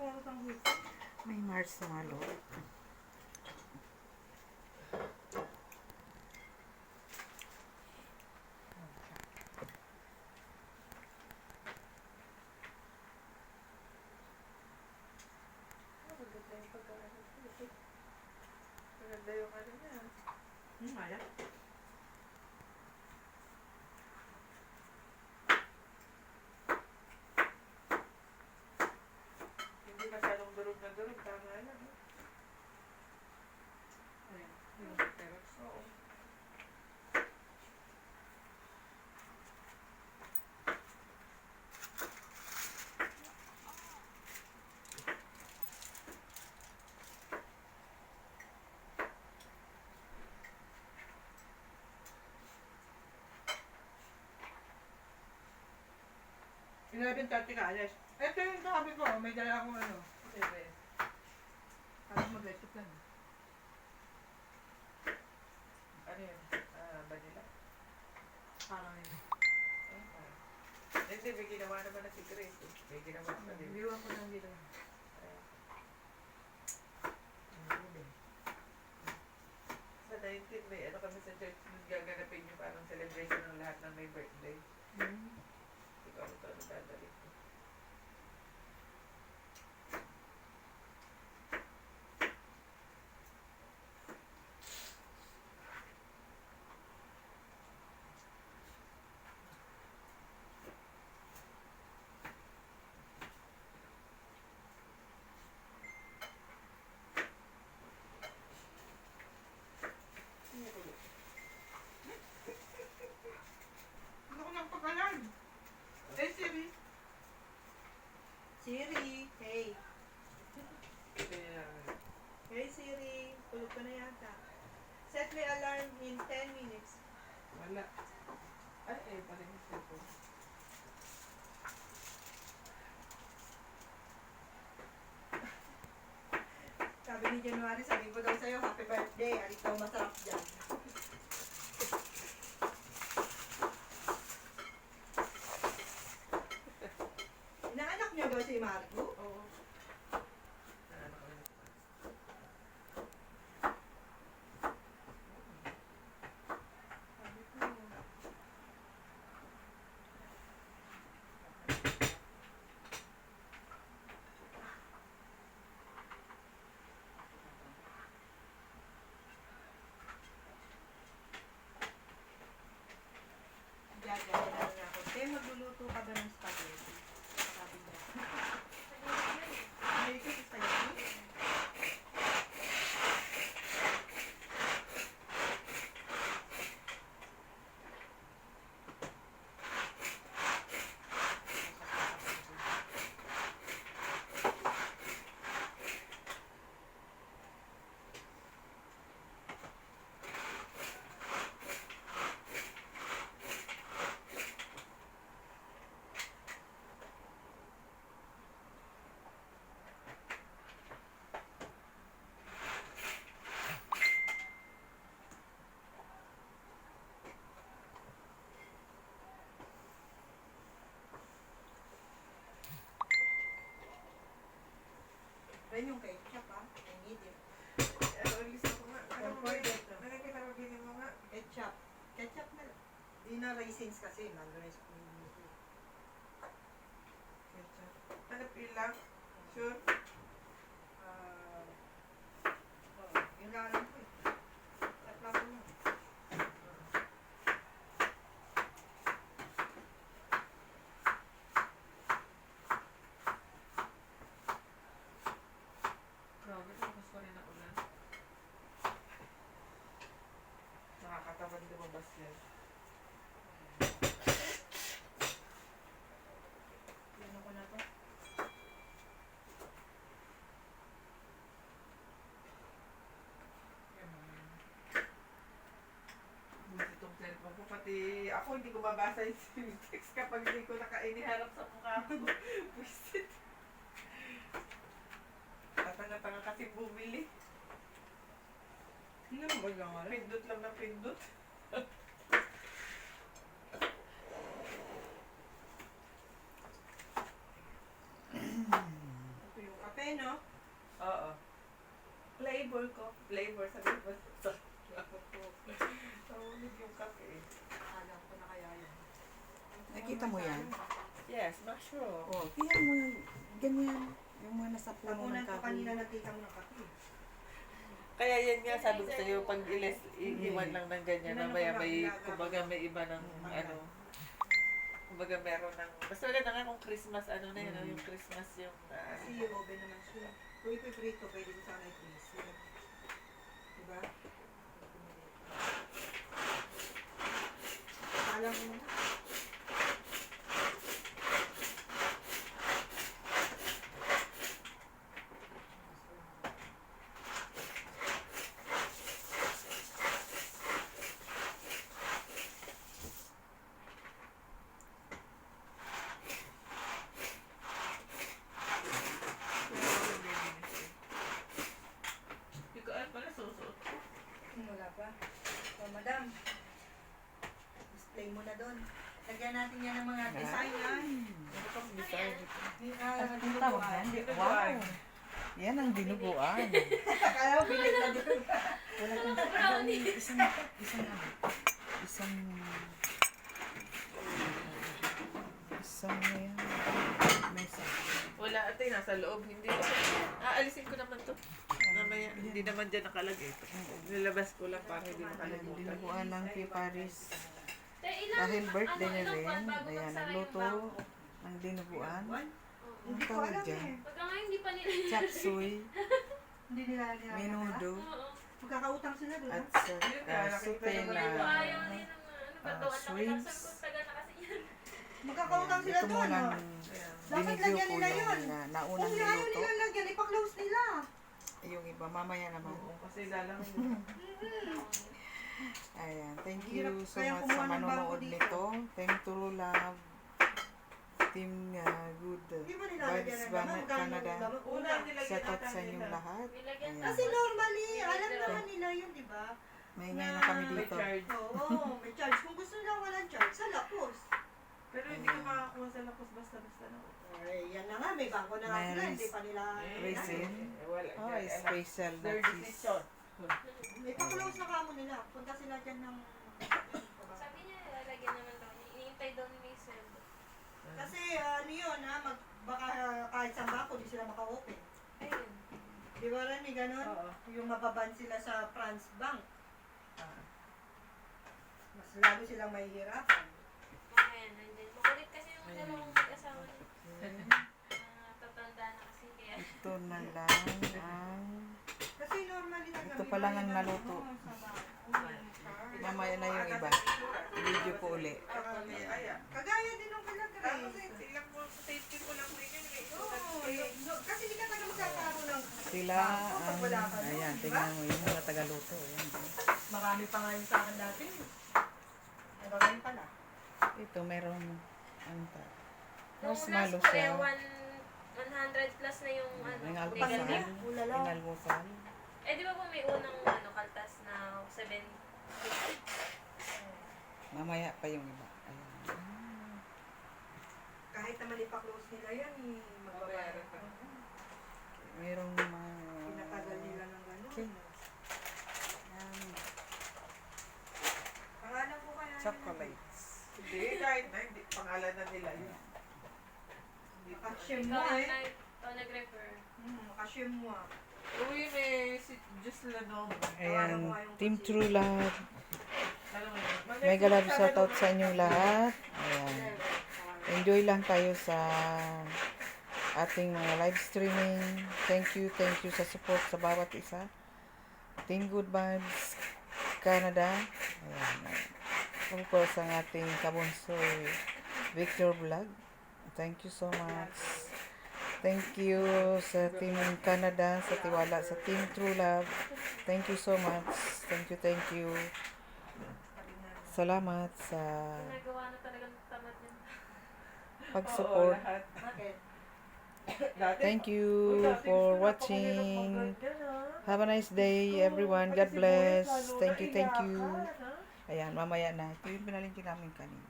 oras ang hito. May marshmallow. Maganda yung pagkaano. Maganda yung ano niya. Wala. Hindi masyadong durog na durog. Tama lang. Ayan. Yung pero oo. Eleven 30 ka, alis. Ito yung sabi ko, may dala akong ano. Siyempre. Tapos mag-resto plan. Ano yun? Vanilla? Parang yun. Eh, parang. Hindi, may ginawa naman na si Grace. May ginawa pa din. Liwan ko lang dito. Sa 19, may ano kami sa church, gaganapin yung parang celebration ng lahat ng may birthday. Ikaw ito, ano dadalik ko? Ano ko nang pagkalan? Eh, Siri. Siri, hey. Kaya, Hey, Siri. Tulog ka na yata. Set my alarm in 10 minutes. wala. Ay, pala yung cellphone. Sabi ni January, sabi ko daw sa'yo, happy birthday. Alit daw masarap dyan. Inaanak niyo ba si Marco? Oo. Ano ko yun? Sabi ko. Gagawin na ako. Te, magluluto ka ba ng spaghetti? Sabi niya. Ay, ito sa spaghetti? Ren yung ketchup ha. I need it. Lisa ko nga. Don't forget. Kinakabili mo nga. Ketchup. Ketchup na lang. Di na raisins kasi. Nandun na yung Ketchup. Ano lang? Sure? Yun lang alam ko eh. At lang ko yun. Grabe, tapos pa rin ako na. Nakakatamad lumabas yan. Ano ko na to? Buti itong cellphone ko. Pati ako hindi ko mabasa yung text kapag hindi ko nakainiharap sa mukha ko. Buisit. Tatanga-tanga kasi bumili. Hindi naman ba lang alam? Pindot lang ng pindot. Ito yung kape. full flavor. Sabi mo, nahulog yung kape. Alam ko na kaya yun. Nakita mo yan? Yes, mushroom. Oh, tingnan mo yung ganyan. Yung mga nasa puno Tapunan ng ko kanina kahoy. nakita mo ng kape. Kaya yan nga, sabi ko sa'yo, pag iwan lang ng ganyan, mamaya may, kumbaga may iba ng, ano, kumbaga meron ng, mas maganda nga kung Christmas, ano na yun, yung Christmas yung, Kasi yung oven naman siya. Kung ipiprito, pwede mo sana i-freeze. Diba? Alam mo na. Hindi ko alam pala susuot ko. Wala pa. So, madam, display mo na doon. Lagyan natin yan ng mga design na. Ano pang design ito? Ang tawag yan? Wow! Yan ang dinuguan. Akala mo, binig na dito. Wala kang isang yan. Mesa. Wala, ate, nasa loob. Hindi ko. Aalisin ko naman to. Namaya, hindi naman dyan nakalagay ito. Nilabas ko lang para hindi Ayan, nakalimutan. dinuguan ng kay Paris. Dahil birthday niya rin, ayan, nagluto ng dinuguan. Hindi ko Tawag alam dyan. eh. Pagka nga hindi pa nila. Chop suey, Hindi nila nila. menudo, Oo. Magkakautang sila doon. at sute Ayaw na din ng ano gagawa lang shrimps. ng sabi ko taga na kasi yan. Magkakautang sila ito doon. muna Oh. Dapat binigyo lagyan ko nila yun. yung naunang Kung ayaw niluto. nila lagyan, ipa-close nila. Yung iba, mamaya naman. Oo, kasi lalang Ayan, thank Hirap you so kaya much kumuha sa ng bangko manonood dito. nito. Team True Love, Team Good Hindi mo nilalagyan Vibes na naman. Canada. una nilagyan Shout out natin sa inyong nila. lahat. Nilagyan Ayan. Kasi normally, alam naman nila yun, di ba? Maingay na kami May dito. charge. Oo, may charge. Kung gusto nila walang charge, sa lapos. Pero hindi ko makakuha sa lapos basta-basta na. Ay, yan na nga, may bangko na nga May sila, hindi pa nila. Raisin. Wala. Oh, special na Their cheese. decision. May pa-close na kamo nila. Punta sila dyan ng... Sabi niya, lalagyan naman daw niya. Iniintay daw ni Mason. Kasi ano yun ha, baka kahit sa bangko, di sila maka-open. Ayun. Di ba rin, may ganun? Oo. Yung mababan sila sa France Bank. Ah. Mas lalo silang mahihirapan. Mamaya nandyan. Makulit kasi yung dalawang mag-asawa niya. Tatanda na kasi kaya. Ito na lang ang Kasi normally na Ito pa lang ang naluto. mamaya na yung iba. Video po uli. Kagaya din ng kila Tapos Grace. silang mo, safety ko lang din yun. Oo, kasi di ka taga magkakaroon ng... Sila ang, ayan, tingnan mo yung mga tagaluto. Ayan. Marami pa nga yun sa akin dati. Ay, marami pala. Ito, meron, ano pa, Nung marshmallow last siya. 100 plus na yung ano, May almusal. negative. Ulala. Inalmusal. Eh di ba po may unang ano, kaltas na 7? Mamaya pa yung iba. Ayan. Kahit naman ipa-close nila yan, magbabayaran pa. Merong Pinatagal nila ng gano'n. Okay. Ayan. Pangalan ko kaya yun. Chocolates. Hindi, kahit na, hindi, pangalan na nila yun. Hindi pa. Makasyon mo Ikaw eh. ikaw nag-refer. Makasyon mo ah. Uy, may si Diyos Lanom. Ayan, Team True Love. Alam mo yun. Mega love shoutout sa inyong lahat. Ayan. Enjoy lang tayo sa ating mga live streaming. Thank you sa support sa bawat isa. Team Good Vibes Canada. Ayan. Of course, ang ating kabunsoy Victor Vlog. Thank you so much. Thank you sa Team Canada, sa tiwala sa Team True Love. Thank you so much. Thank you. Salamat sa Ginagawa na talagang tamad niya. pag-support. Oo, lahat. Bakit? Dati, Thank you dati for gusto na ako nila watching. mag-ganyan, ah. Have a nice day, everyone. God Kasi bless. siguro, lalo Thank you. naiyakan, ah. Ayan, mamaya na. Ito yung pinalingkin namin kanina.